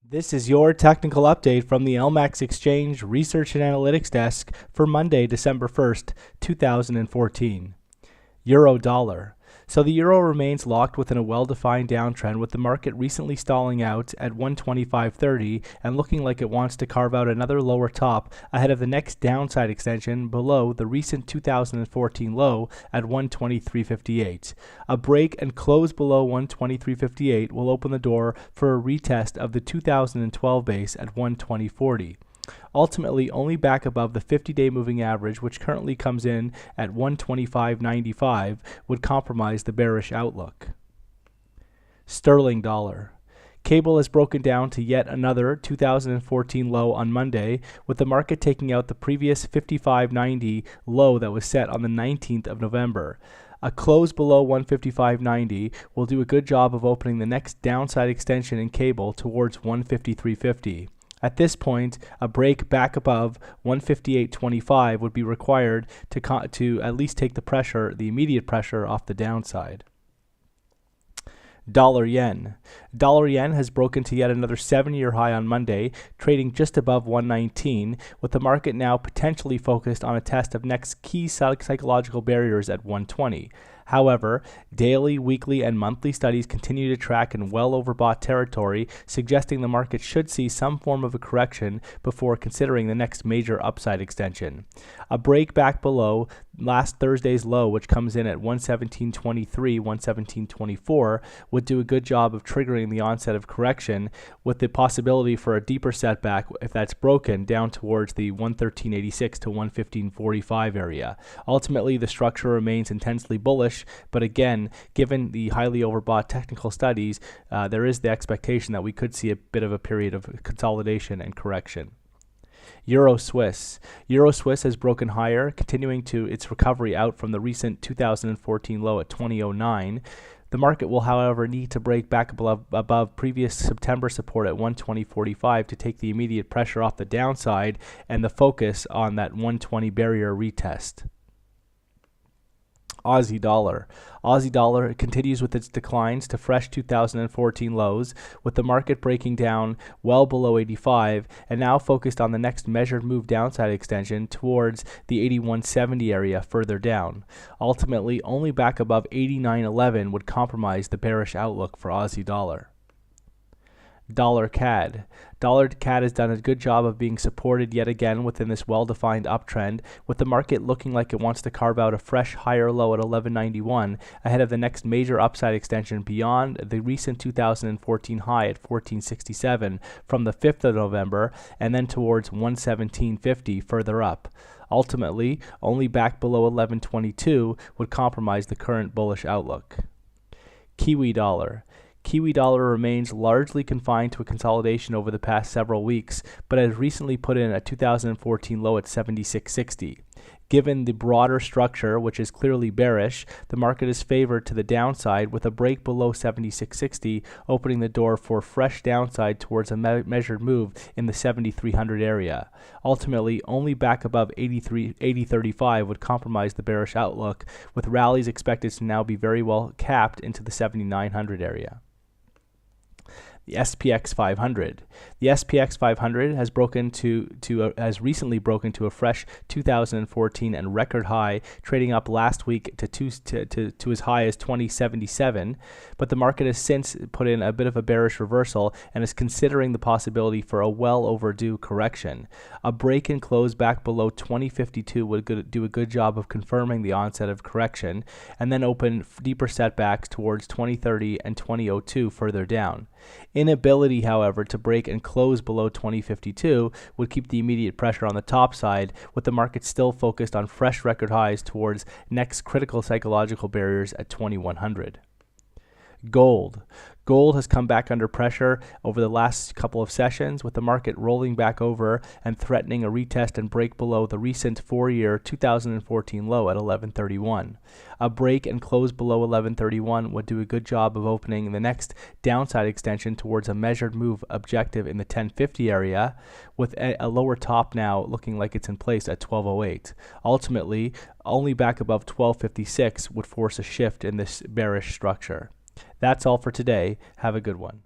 This is your technical update from the LMAX Exchange Research and Analytics Desk for Monday, December 1st, 2014. Euro dollar. So the euro remains locked within a well-defined downtrend, with the market recently stalling out at 125.30 and looking like it wants to carve out another lower top ahead of the next downside extension below the recent 2014 low at 123.58. A break and close below 123.58 will open the door for a retest of the 2012 base at 120.40. Ultimately, only back above the 50-day moving average, which currently comes in at 125.95, would compromise the bearish outlook. Sterling dollar. Cable has broken down to yet another 2014 low on Monday, with the market taking out the previous 55.90 low that was set on the 19th of November. A close below 155.90 will do a good job of opening the next downside extension in cable towards 153.50. At this point, a break back above 158.25 would be required to at least take the immediate pressure off the downside. Dollar yen. Dollar yen has broken to yet another 7-year high on Monday, trading just above 119, with the market now potentially focused on a test of next key psychological barriers at 120. However, daily, weekly, and monthly studies continue to track in well overbought territory, suggesting the market should see some form of a correction before considering the next major upside extension. A break back below last Thursday's low, which comes in at 117.23, 117.24, would do a good job of triggering the onset of correction, with the possibility for a deeper setback if that's broken down towards the 113.86 to 115.45 area. Ultimately, the structure remains intensely bullish, but again, given the highly overbought technical studies, there is the expectation that we could see a bit of a period of consolidation and correction. Euro Swiss. Euro Swiss has broken higher, continuing to its recovery out from the recent 2014 low at 20.09. The market will, however, need to break back above previous September support at 120.45 to take the immediate pressure off the downside and the focus on that 120 barrier retest. Aussie dollar. Aussie dollar continues with its declines to fresh 2014 lows, with the market breaking down well below 85 and now focused on the next measured move downside extension towards the 81.70 area further down. Ultimately, only back above 89.11 would compromise the bearish outlook for Aussie dollar. Dollar CAD. Dollar CAD has done a good job of being supported yet again within this well-defined uptrend, with the market looking like it wants to carve out a fresh higher low at 11.91 ahead of the next major upside extension beyond the recent 2014 high at 14.67 from the 5th of November and then towards 117.50 further up. Ultimately, only back below 11.22 would compromise the current bullish outlook. Kiwi dollar. Kiwi dollar remains largely confined to a consolidation over the past several weeks, but has recently put in a 2014 low at 76.60. Given the broader structure, which is clearly bearish, the market is favored to the downside, with a break below 76.60 opening the door for fresh downside towards a measured move in the 7,300 area. Ultimately, only back above 80.35 would compromise the bearish outlook, with rallies expected to now be very well capped into the 7,900 area. The SPX 500. The SPX 500 has recently broken to a fresh 2014 and record high, trading up last week to as high as 2077. But the market has since put in a bit of a bearish reversal and is considering the possibility for a well overdue correction. A break and close back below 2052 would do a good job of confirming the onset of correction, and then open deeper setbacks towards 2030 and 2002 further down. Inability, however, to break and close below 2052 would keep the immediate pressure on the top side, with the market still focused on fresh record highs towards next critical psychological barriers at 2100. Gold. Gold has come back under pressure over the last couple of sessions, with the market rolling back over and threatening a retest and break below the recent 4-year 2014 low at 11.31. A break and close below 11.31 would do a good job of opening the next downside extension towards a measured move objective in the 10.50 area, with a lower top now looking like it's in place at 12.08. Ultimately, only back above 12.56 would force a shift in this bearish structure. That's all for today. Have a good one.